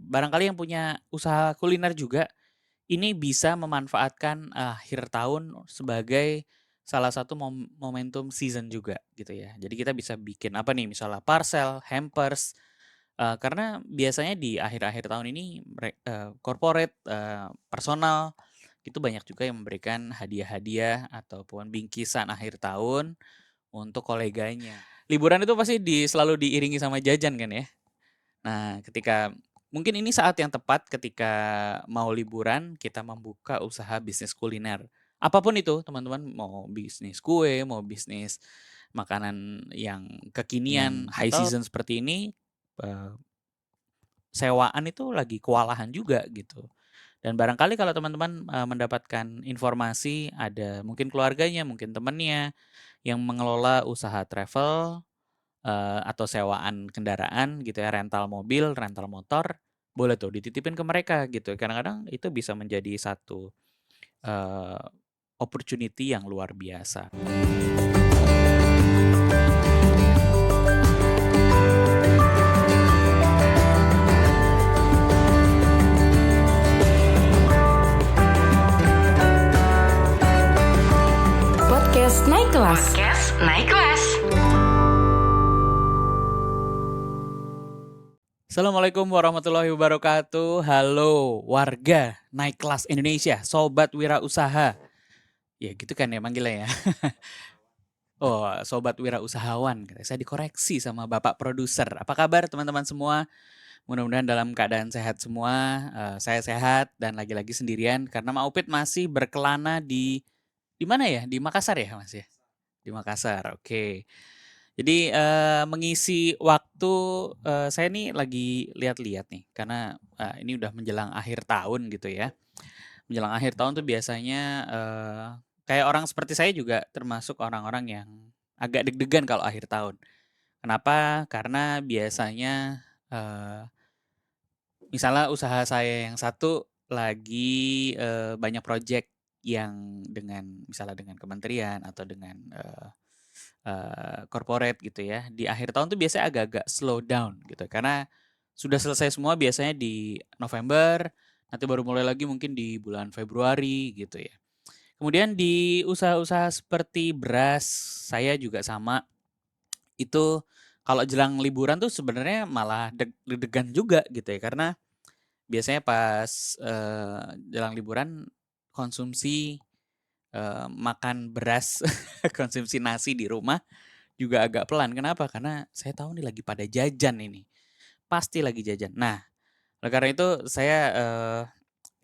barangkali yang punya usaha kuliner juga, ini bisa memanfaatkan akhir tahun sebagai salah satu momentum season juga gitu ya. Jadi kita bisa bikin apa nih, misalnya parcel, hampers, karena biasanya di akhir-akhir tahun ini corporate, personal, itu banyak juga yang memberikan hadiah-hadiah ataupun bingkisan akhir tahun untuk koleganya. Liburan itu pasti selalu diiringi sama jajan kan ya. Nah, ketika mungkin ini saat yang tepat ketika mau liburan kita membuka usaha bisnis kuliner. Apapun itu teman-teman, mau bisnis kue, mau bisnis makanan yang kekinian, high Atau season seperti ini, eee, sewaan itu lagi kewalahan juga gitu. Dan barangkali kalau teman-teman, mendapatkan informasi ada mungkin keluarganya, mungkin temennya yang mengelola usaha travel, atau sewaan kendaraan gitu ya, rental mobil, rental motor, boleh tuh dititipin ke mereka gitu. Kadang-kadang itu bisa menjadi satu, eee, opportunity yang luar biasa. Podcast Naik Kelas. Podcast Naik Kelas. Assalamualaikum warahmatullahi wabarakatuh. Halo warga Naik Kelas Indonesia, sobat wirausaha. Ya gitu kan ya manggilnya ya. Oh, sobat wirausahawan, saya dikoreksi sama Bapak produser. Apa kabar teman-teman semua? Mudah-mudahan dalam keadaan sehat semua, saya sehat dan lagi-lagi sendirian karena Mak Upit masih berkelana di mana ya? Di Makassar ya, Mas, ya? Di Makassar, oke. Jadi, mengisi waktu, saya nih lagi lihat-lihat nih karena, ini udah menjelang akhir tahun gitu ya. Menjelang akhir tahun tuh biasanya, kayak orang seperti saya juga termasuk orang-orang yang agak deg-degan kalau akhir tahun. Kenapa? Karena biasanya, misalnya usaha saya yang satu lagi, banyak project yang misalnya dengan kementerian atau dengan, corporate gitu ya, di akhir tahun tuh biasanya agak-agak slow down gitu, karena sudah selesai semua biasanya di November, nanti baru mulai lagi mungkin di bulan Februari gitu ya. Kemudian di usaha-usaha seperti beras, saya juga sama, itu kalau jelang liburan tuh sebenarnya malah deg-degan juga gitu ya, karena biasanya pas, jelang liburan konsumsi, makan beras, konsumsi nasi di rumah juga agak pelan. Kenapa? Karena saya tahu nih lagi pada jajan ini, pasti lagi jajan. Nah, oleh karena itu saya,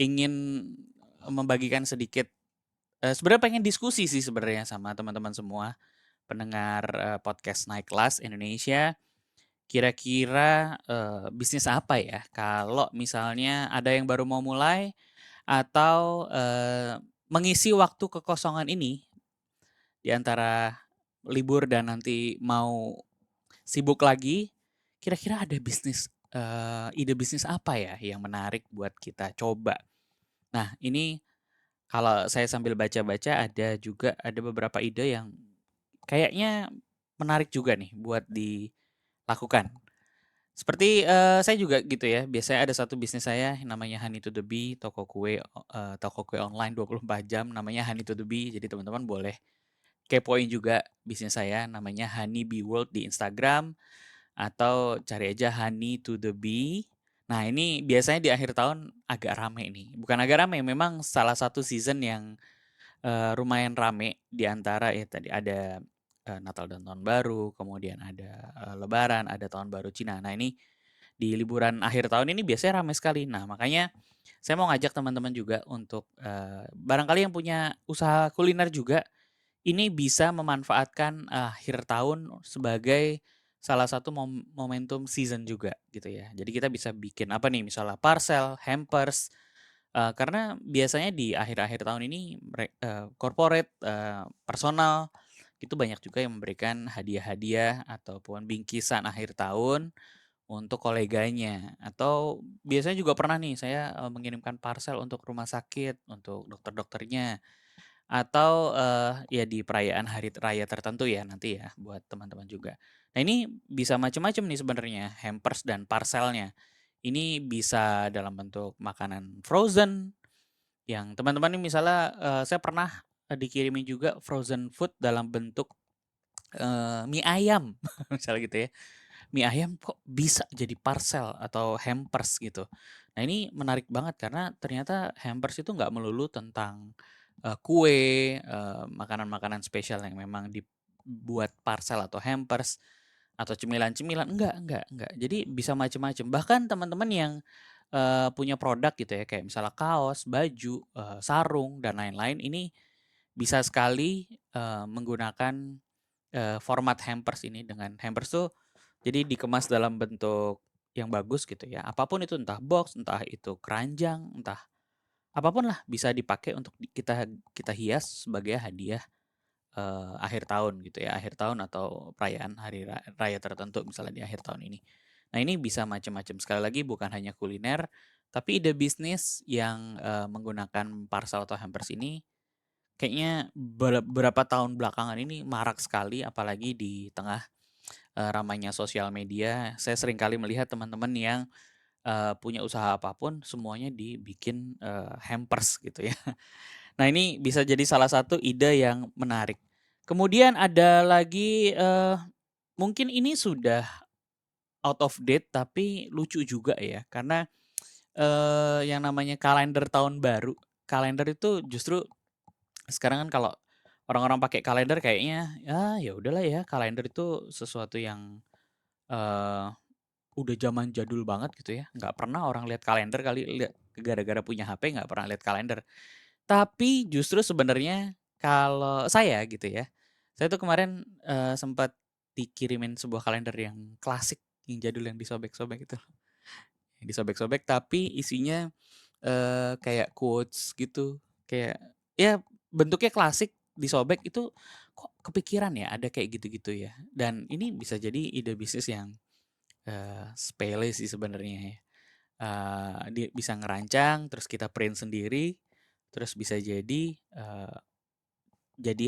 ingin membagikan sedikit, sebenarnya pengen diskusi sih sebenarnya sama teman-teman semua pendengar, podcast Naik Kelas Indonesia. Kira-kira, bisnis apa ya kalau misalnya ada yang baru mau mulai atau, mengisi waktu kekosongan ini di antara libur dan nanti mau sibuk lagi, kira-kira ada ide bisnis apa ya yang menarik buat kita coba? Nah, ini kalau saya sambil baca-baca ada beberapa ide yang kayaknya menarik juga nih buat dilakukan. Seperti, saya juga gitu ya, biasanya ada satu bisnis saya yang namanya Honey to the Bee, toko kue online 24 jam namanya Honey to the Bee. Jadi teman-teman boleh kepoin juga bisnis saya namanya Honey Bee World di Instagram atau cari aja Honey to the Bee. Nah, ini biasanya di akhir tahun agak rame nih, bukan agak rame, memang salah satu season yang, lumayan rame di antara ya tadi ada, Natal dan Tahun Baru, kemudian ada, Lebaran, ada Tahun Baru Cina. Nah, ini di liburan akhir tahun ini biasanya ramai sekali. Nah, makanya saya mau ngajak teman-teman juga untuk, barangkali yang punya usaha kuliner juga, ini bisa memanfaatkan akhir tahun sebagai salah satu momentum season juga gitu ya. Jadi kita bisa bikin apa nih, misalnya parcel, hampers, karena biasanya di akhir-akhir tahun ini corporate, personal, itu banyak juga yang memberikan hadiah-hadiah ataupun bingkisan akhir tahun untuk koleganya. Atau biasanya juga pernah nih saya, mengirimkan parcel untuk rumah sakit, untuk dokter-dokternya. Atau, ya di perayaan hari raya tertentu ya nanti ya buat teman-teman juga. Nah, ini bisa macam-macam nih sebenarnya hampers dan parselnya. Ini bisa dalam bentuk makanan frozen, yang teman-teman ini misalnya, saya pernah, dikirimin juga frozen food dalam bentuk, mie ayam, misalnya gitu ya. Mie ayam kok bisa jadi parcel atau hampers gitu. Nah ini menarik banget karena ternyata hampers itu nggak melulu tentang, kue, makanan-makanan spesial yang memang dibuat parcel atau hampers, atau cemilan-cemilan, enggak. Jadi bisa macem-macem. Bahkan teman-teman yang, punya produk gitu ya, kayak misalnya kaos, baju, sarung, dan lain-lain, ini bisa sekali, menggunakan, format hampers ini. Dengan hampers tuh jadi dikemas dalam bentuk yang bagus gitu ya, apapun itu, entah box, entah itu keranjang, entah apapun lah bisa dipakai untuk kita kita hias sebagai hadiah, akhir tahun gitu ya, akhir tahun atau perayaan hari raya tertentu misalnya di akhir tahun ini. Nah ini bisa macam-macam, sekali lagi bukan hanya kuliner, tapi ide bisnis yang, menggunakan parcel atau hampers ini kayaknya beberapa tahun belakangan ini marak sekali, apalagi di tengah, ramainya sosial media. Saya sering kali melihat teman-teman yang, punya usaha apapun semuanya dibikin, hampers gitu ya. Nah ini bisa jadi salah satu ide yang menarik. Kemudian ada lagi, mungkin ini sudah out of date tapi lucu juga ya, karena, yang namanya kalender tahun baru, kalender itu justru sekarang kan kalau orang-orang pakai kalender kayaknya, ya udahlah ya, kalender itu sesuatu yang, eee, udah zaman jadul banget gitu ya, nggak pernah orang lihat kalender kali, gara-gara punya HP nggak pernah lihat kalender. Tapi justru sebenarnya kalau saya gitu ya, saya tuh kemarin, sempat dikirimin sebuah kalender yang klasik, yang jadul, yang disobek-sobek itu. Yang disobek-sobek tapi isinya, kayak quotes gitu, kayak ya bentuknya klasik, disobek itu, kok kepikiran ya ada kayak gitu-gitu ya. Dan ini bisa jadi ide bisnis yang, sepele sih sebenarnya ya. Dia bisa ngerancang, terus kita print sendiri, terus bisa jadi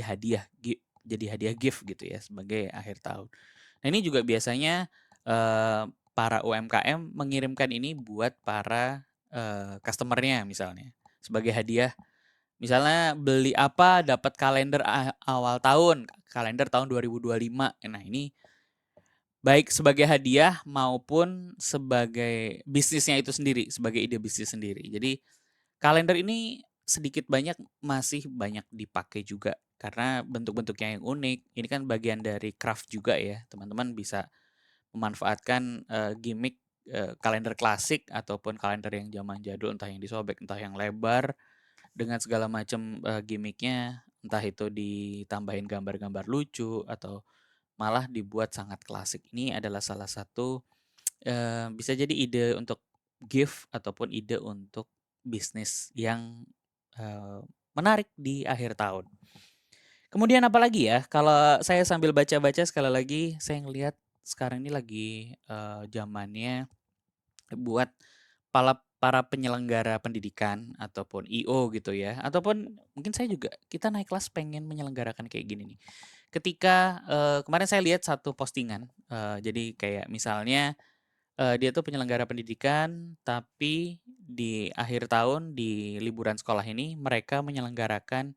hadiah gift gitu ya sebagai akhir tahun. Nah ini juga biasanya, para UMKM mengirimkan ini buat para, customer-nya misalnya, sebagai hadiah. Misalnya beli apa dapat kalender awal tahun, kalender tahun 2025. Nah ini baik sebagai hadiah maupun sebagai bisnisnya itu sendiri, sebagai ide bisnis sendiri. Jadi kalender ini sedikit banyak masih banyak dipakai juga karena bentuk-bentuknya yang unik. Ini kan bagian dari craft juga ya. Teman-teman bisa memanfaatkan, gimik, kalender klasik ataupun kalender yang zaman jadul, entah yang disobek, entah yang lebar dengan segala macam, gimiknya, entah itu ditambahin gambar-gambar lucu atau malah dibuat sangat klasik. Ini adalah salah satu, bisa jadi ide untuk gift ataupun ide untuk bisnis yang, eee, menarik di akhir tahun. Kemudian apalagi ya, kalau saya sambil baca-baca sekali lagi saya ngelihat sekarang ini lagi, zamannya buat para penyelenggara pendidikan ataupun IO gitu ya, ataupun mungkin saya juga, kita naik kelas pengen menyelenggarakan kayak gini nih. Ketika, kemarin saya lihat satu postingan, jadi kayak misalnya, dia tuh penyelenggara pendidikan, tapi di akhir tahun, di liburan sekolah ini, mereka menyelenggarakan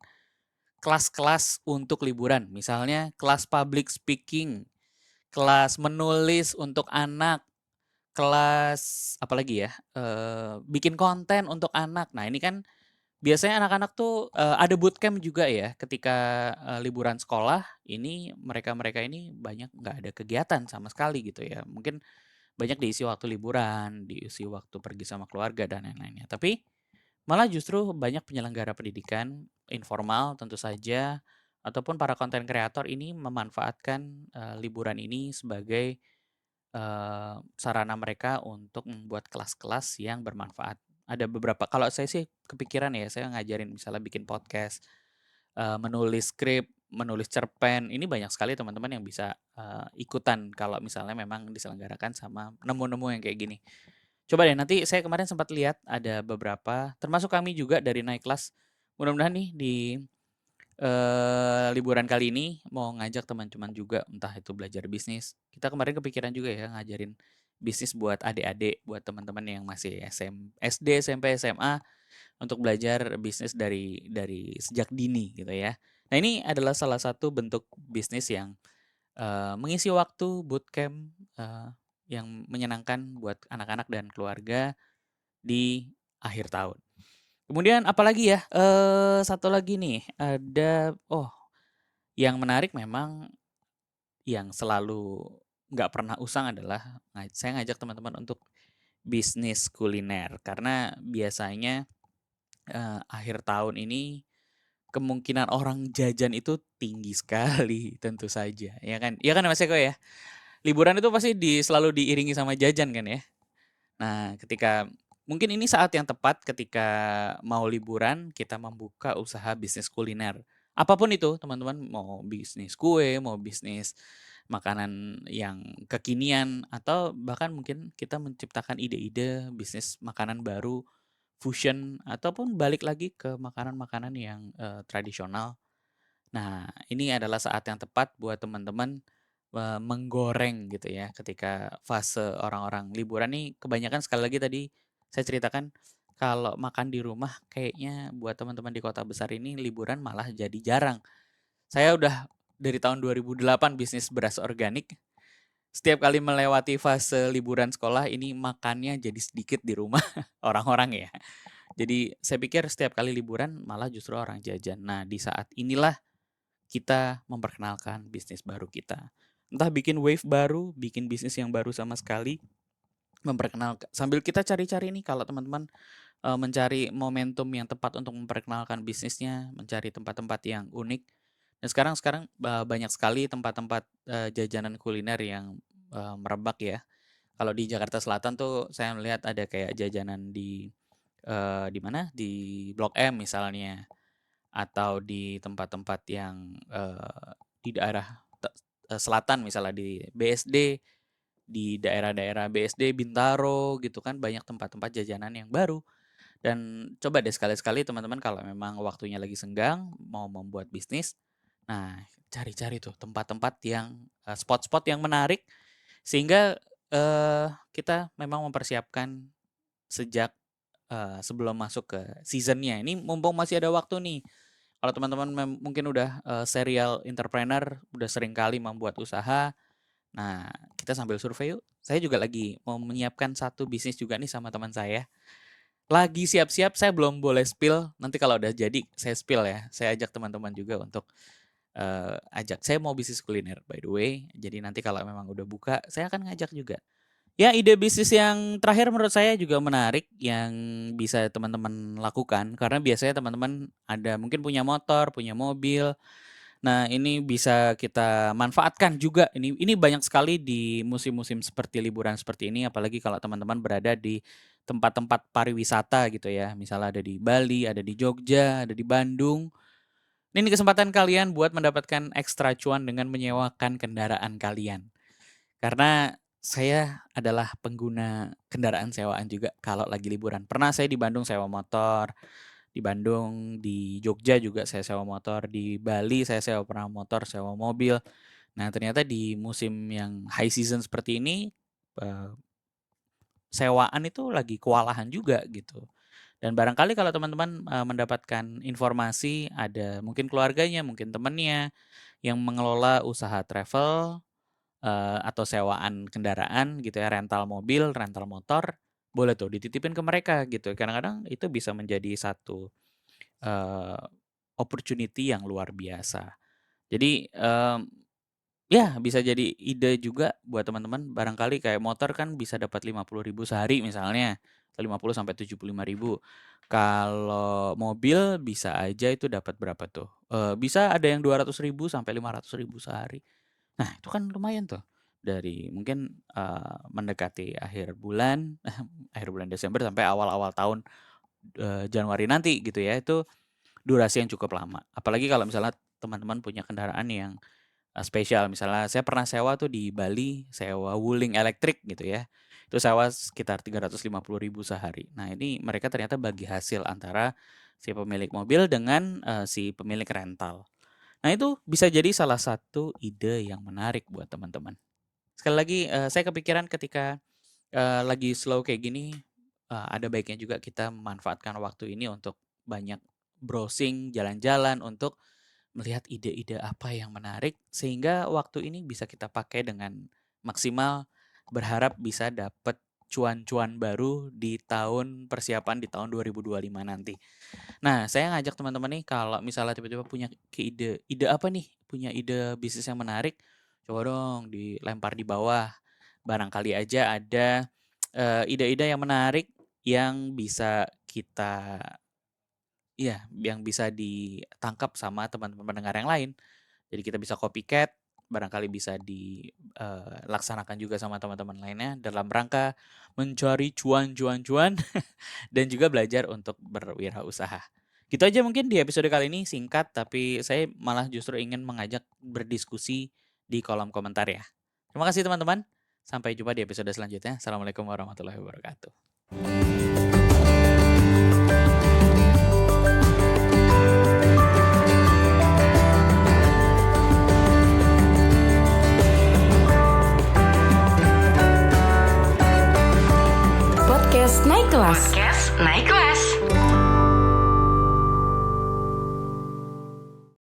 kelas-kelas untuk liburan. Misalnya kelas public speaking, kelas menulis untuk anak, kelas apalagi ya, bikin konten untuk anak. Nah ini kan biasanya anak-anak tuh, ada bootcamp juga ya ketika, liburan sekolah, ini mereka-mereka ini banyak nggak ada kegiatan sama sekali gitu ya. Mungkin banyak diisi waktu liburan, diisi waktu pergi sama keluarga dan lain-lainnya. Tapi malah justru banyak penyelenggara pendidikan informal tentu saja, ataupun para konten kreator ini memanfaatkan, liburan ini sebagai, sarana mereka untuk membuat kelas-kelas yang bermanfaat. Ada beberapa, kalau saya sih kepikiran ya, saya ngajarin misalnya bikin podcast, menulis skrip, menulis cerpen, ini banyak sekali teman-teman yang bisa, ikutan kalau misalnya memang diselenggarakan sama nemu-nemu yang kayak gini. Coba deh nanti, saya kemarin sempat lihat ada beberapa, termasuk kami juga dari Naik Kelas, mudah-mudahan nih di, liburan kali ini mau ngajak teman-teman juga, entah itu belajar bisnis. Kita kemarin kepikiran juga ya ngajarin bisnis buat adik-adik, buat teman-teman yang masih SD, SMP, SMA untuk belajar bisnis dari sejak dini gitu ya. Nah, ini adalah salah satu bentuk bisnis yang, mengisi waktu bootcamp, yang menyenangkan buat anak-anak dan keluarga di akhir tahun. Kemudian apalagi ya, satu lagi nih, yang menarik memang yang selalu nggak pernah usang adalah saya ngajak teman-teman untuk bisnis kuliner. Karena biasanya, akhir tahun ini kemungkinan orang jajan itu tinggi sekali tentu saja, ya kan? Ya kan Mas Eko ya? Liburan itu pasti selalu diiringi sama jajan kan ya? Nah, mungkin ini saat yang tepat ketika mau liburan kita membuka usaha bisnis kuliner. Apapun itu teman-teman, mau bisnis kue, mau bisnis makanan yang kekinian, atau bahkan mungkin kita menciptakan ide-ide bisnis makanan baru, fusion, ataupun balik lagi ke makanan-makanan yang, tradisional. Nah, ini adalah saat yang tepat buat teman-teman, menggoreng gitu ya, ketika fase orang-orang liburan nih kebanyakan sekali lagi tadi saya ceritakan, kalau makan di rumah kayaknya buat teman-teman di kota besar ini liburan malah jadi jarang. Saya udah dari tahun 2008 bisnis beras organik, setiap kali melewati fase liburan sekolah ini makannya jadi sedikit di rumah orang-orang ya. Jadi saya pikir setiap kali liburan malah justru orang jajan. Nah, di saat inilah kita memperkenalkan bisnis baru kita. Entah bikin wave baru, bikin bisnis yang baru sama sekali, memperkenalkan sambil kita cari-cari nih kalau teman-teman, mencari momentum yang tepat untuk memperkenalkan bisnisnya, mencari tempat-tempat yang unik. Dan sekarang sekarang, banyak sekali tempat-tempat, jajanan kuliner yang, merebak ya. Kalau di Jakarta Selatan tuh saya melihat ada kayak jajanan di mana, di Blok M misalnya. Atau di tempat-tempat yang, di daerah selatan misalnya di BSD, di daerah-daerah BSD, Bintaro gitu kan banyak tempat-tempat jajanan yang baru. Dan coba deh sekali-sekali teman-teman kalau memang waktunya lagi senggang, mau membuat bisnis, nah cari-cari tuh tempat-tempat yang, spot-spot yang menarik sehingga, kita memang mempersiapkan sejak, sebelum masuk ke seasonnya. Ini mumpung masih ada waktu nih. Kalau teman-teman mungkin udah, serial entrepreneur, udah sering kali membuat usaha, nah kita sambil survei yuk. Saya juga lagi mau menyiapkan satu bisnis juga nih sama teman saya. Lagi siap-siap, saya belum boleh spill, nanti kalau udah jadi saya spill ya. Saya ajak teman-teman juga untuk, saya mau bisnis kuliner by the way, jadi nanti kalau memang udah buka, saya akan ngajak juga. Ya, ide bisnis yang terakhir menurut saya juga menarik yang bisa teman-teman lakukan, karena biasanya teman-teman ada mungkin punya motor, punya mobil. Nah, ini bisa kita manfaatkan juga. Ini banyak sekali di musim-musim seperti liburan seperti ini, apalagi kalau teman-teman berada di tempat-tempat pariwisata gitu ya. Misalnya ada di Bali, ada di Jogja, ada di Bandung. Ini kesempatan kalian buat mendapatkan ekstra cuan dengan menyewakan kendaraan kalian. Karena saya adalah pengguna kendaraan sewaan juga kalau lagi liburan. Pernah saya di Bandung sewa motor, di Bandung, di Jogja juga saya sewa motor, di Bali saya pernah motor, sewa mobil. Nah, ternyata di musim yang high season seperti ini, eee, sewaan itu lagi kewalahan juga gitu. Dan barangkali kalau teman-teman, mendapatkan informasi ada mungkin keluarganya, mungkin temannya yang mengelola usaha travel, atau sewaan kendaraan gitu ya, rental mobil, rental motor, boleh tuh dititipin ke mereka gitu. Kadang-kadang itu bisa menjadi satu, eee, opportunity yang luar biasa. Jadi, ya bisa jadi ide juga buat teman-teman, barangkali kayak motor kan bisa dapat 50.000 sehari misalnya, atau 50 sampai 75.000. Kalau mobil bisa aja itu dapat berapa tuh, bisa ada yang 200.000 sampai 500.000 sehari. Nah, itu kan lumayan tuh. Dari mungkin, mendekati akhir bulan, akhir bulan Desember sampai awal-awal tahun, Januari nanti gitu ya, itu durasi yang cukup lama. Apalagi kalau misalnya teman-teman punya kendaraan yang, spesial. Misalnya saya pernah sewa tuh di Bali, sewa Wuling elektrik gitu ya. Itu sewa sekitar 350.000 sehari. Nah, ini mereka ternyata bagi hasil antara si pemilik mobil dengan, si pemilik rental. Nah, itu bisa jadi salah satu ide yang menarik buat teman-teman. Sekali lagi, saya kepikiran ketika lagi slow kayak gini, ada baiknya juga kita memanfaatkan waktu ini untuk banyak browsing, jalan-jalan, untuk melihat ide-ide apa yang menarik, sehingga waktu ini bisa kita pakai dengan maksimal, berharap bisa dapat cuan-cuan baru di tahun persiapan di tahun 2025 nanti. Nah, saya ngajak teman-teman nih kalau misalnya tiba-tiba punya ide apa nih, punya ide bisnis yang menarik, coba dong dilempar di bawah. Barangkali aja ada ide-ide yang menarik yang bisa kita yang bisa ditangkap sama teman-teman pendengar yang lain. Jadi kita bisa copycat, barangkali bisa dilaksanakan juga sama teman-teman lainnya dalam rangka mencari cuan dan juga belajar untuk berwirausaha. Gitu aja mungkin di episode kali ini, singkat tapi saya malah justru ingin mengajak berdiskusi di kolom komentar ya. Terima kasih teman-teman, sampai jumpa di episode selanjutnya. Assalamualaikum warahmatullahi wabarakatuh. Podcast Naik Kelas. Podcast Naik Kelas.